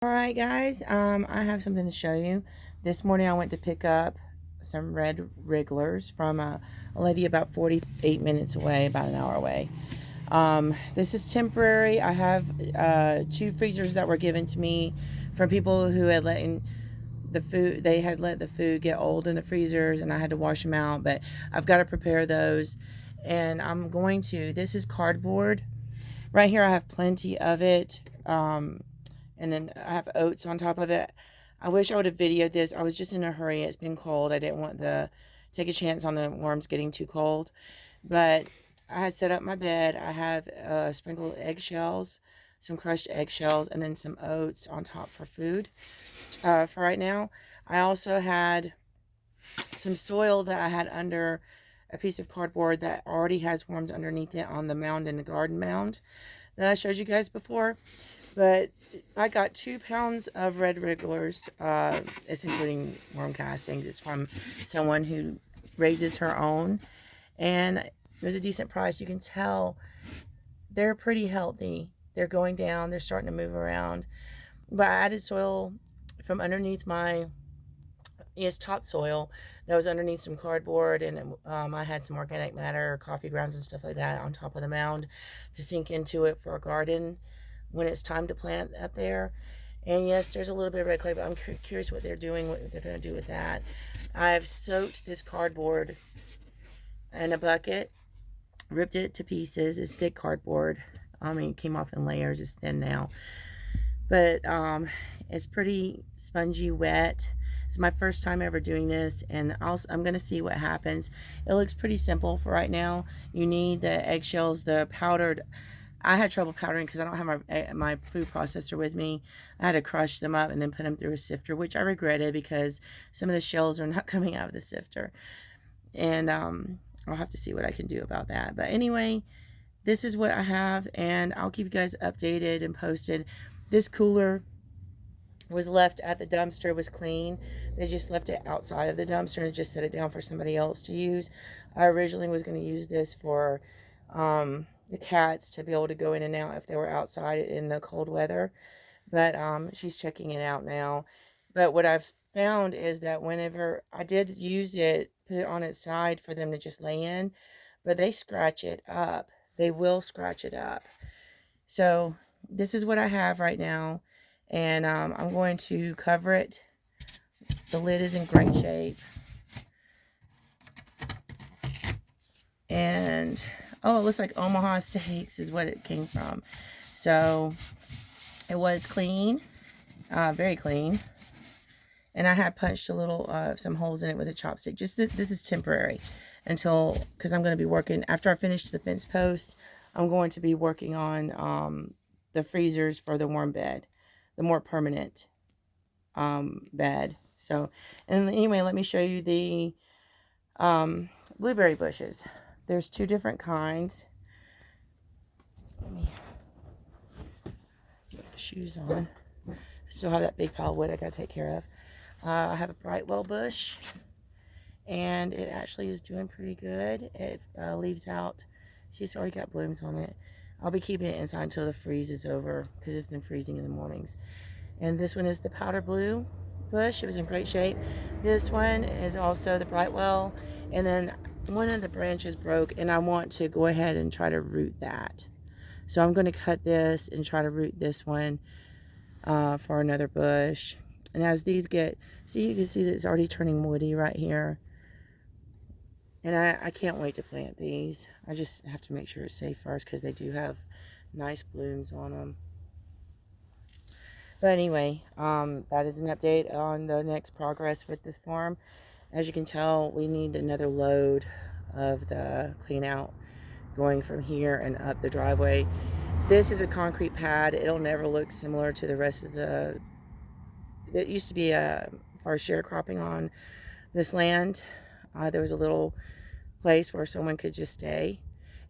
Alright guys, I have something to show you. This morning I went to pick up some red wrigglers from a lady about 48 minutes away, about an hour away. This is temporary. I have two freezers that were given to me from people who had let in the food. They had let the food get old in the freezers and I had to wash them out, but I've got to prepare those. And this is cardboard. Right here I have plenty of it. And then I have oats on top of it. I wish I would have videoed this. I was just in a hurry. It's been cold. I didn't want to take a chance on the worms getting too cold. But I had set up my bed. I have sprinkled eggshells, some crushed eggshells, and then some oats on top for food for right now. I also had some soil that I had under a piece of cardboard that already has worms underneath it on the mound in the garden mound that I showed you guys before. But I got 2 pounds of red wrigglers. It's including worm castings. It's from someone who raises her own. And it was a decent price. You can tell they're pretty healthy. They're going down. They're starting to move around. But I added soil from underneath topsoil that was underneath some cardboard, and I had some organic matter, coffee grounds and stuff like that on top of the mound to sink into it for a garden when it's time to plant up there. And yes, there's a little bit of red clay, but I'm curious what they're doing, what they're going to do with that. I've soaked this cardboard in a bucket, ripped it to pieces. It's thick cardboard. I mean, it came off in layers. It's thin now, but it's pretty spongy, wet. It's my first time ever doing this, and I'm going to see what happens. It looks pretty simple for right now. You need the eggshells, the powdered. I had trouble powdering because I don't have my food processor with me. I had to crush them up and then put them through a sifter, which I regretted because some of the shells are not coming out of the sifter. And I'll have to see what I can do about that. But anyway, this is what I have, and I'll keep you guys updated and posted. This cooler was left at the dumpster. It was clean. They just left it outside of the dumpster and just set it down for somebody else to use. I originally was going to use this for the cats to be able to go in and out if they were outside in the cold weather, but she's checking it out now. But what I've found is that whenever I did use it, put it on its side for them to just lay in, but they scratch it up. They will scratch it up. So this is what I have right now, and I'm going to cover it. The lid is in great shape, and oh, it looks like Omaha Steaks is what it came from. So it was clean, very clean. And I had punched a little, some holes in it with a chopstick. Just this is temporary until, because I'm going to be working, after I finish the fence post, I'm going to be working on the freezers for the worm bed, the more permanent bed. So, and anyway, let me show you the blueberry bushes. There's 2 different kinds. Let me put the shoes on. I still have that big pile of wood I gotta take care of. I have a Brightwell bush, and it actually is doing pretty good. It leaves out, see, it's already got blooms on it. I'll be keeping it inside until the freeze is over because it's been freezing in the mornings. And this one is the powder blue bush. It was in great shape. This one is also the Brightwell, and then one of the branches broke, and I want to go ahead and try to root that. So I'm going to cut this and try to root this one for another bush. And as these get, see, you can see that it's already turning woody right here. And I can't wait to plant these. I just have to make sure it's safe first because they do have nice blooms on them. But anyway, that is an update on the next progress with this farm. As you can tell, we need another load of the clean out going from here and up the driveway. This is a concrete pad. It'll never look similar to the rest of the, it used to be for sharecropping on this land. There was a little place where someone could just stay.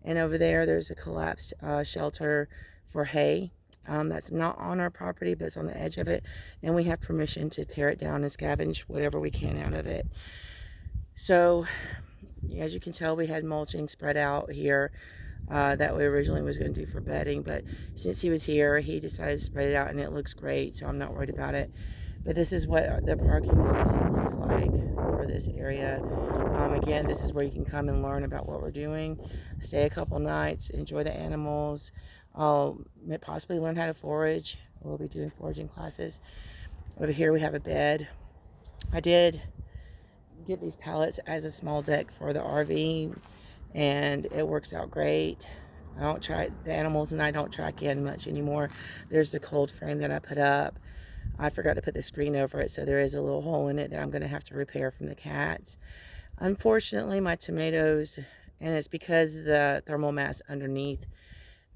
And over there, there's a collapsed shelter for hay. That's not on our property, but it's on the edge of it. And we have permission to tear it down and scavenge whatever we can out of it. So As you can tell, we had mulching spread out here that we originally was going to do for bedding, but since he was here, he decided to spread it out, and it looks great, so I'm not worried about it. But this is what the parking spaces looks like for this area. Again, this is where you can come and learn about what we're doing, stay a couple nights, enjoy the animals, possibly learn how to forage. We'll be doing foraging classes. Over here we have a bed. I did get these pallets as a small deck for the RV, and it works out great. I don't try the animals, and I don't track in much anymore. There's the cold frame that I put up. I forgot to put the screen over it, so there is a little hole in it that I'm going to have to repair from the cats. Unfortunately, my tomatoes, and it's because the thermal mass underneath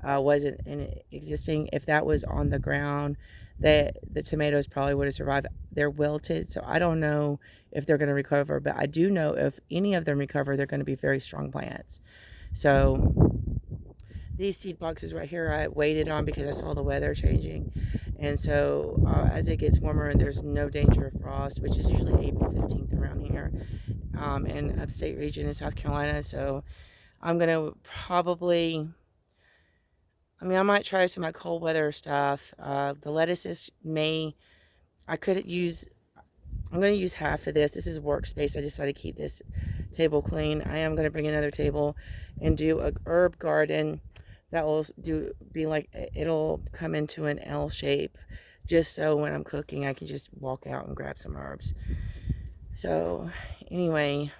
wasn't existing. If that was on the ground, the tomatoes probably would have survived. They're wilted, so I don't know if they're going to recover, but I do know if any of them recover, they're going to be very strong plants. So these seed boxes right here I waited on because I saw the weather changing, and so as it gets warmer and there's no danger of frost, which is usually April 15th around here in upstate region in South Carolina. So I'm going to probably, I might try some of my cold weather stuff. The lettuces I could use, I'm going to use half of this. This is workspace. I decided to keep this table clean. I am going to bring another table and do a herb garden that will be like, it'll come into an L shape, just so when I'm cooking, I can just walk out and grab some herbs. So anyway,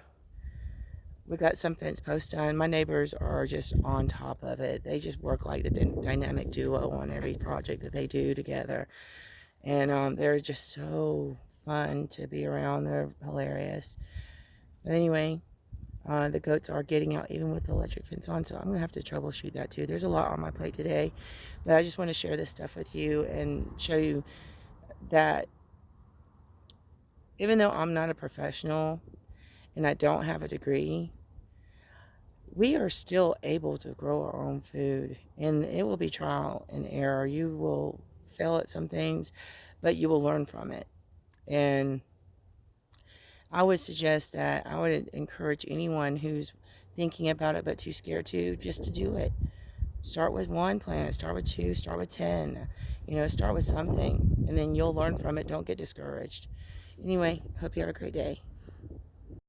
we got some fence posts done. My neighbors are just on top of it. They just work like the dynamic duo on every project that they do together. And they're just so fun to be around. They're hilarious. But anyway, the goats are getting out even with the electric fence on, so I'm going to have to troubleshoot that too. There's a lot on my plate today, but I just want to share this stuff with you and show you that even though I'm not a professional and I don't have a degree, we are still able to grow our own food, and it will be trial and error. You will fail at some things, but you will learn from it. And I would suggest that I would encourage anyone who's thinking about it but too scared to, just to do it. Start with one plant, start with 2, start with 10. Start with something, and then you'll learn from it. Don't get discouraged. Anyway, hope you have a great day.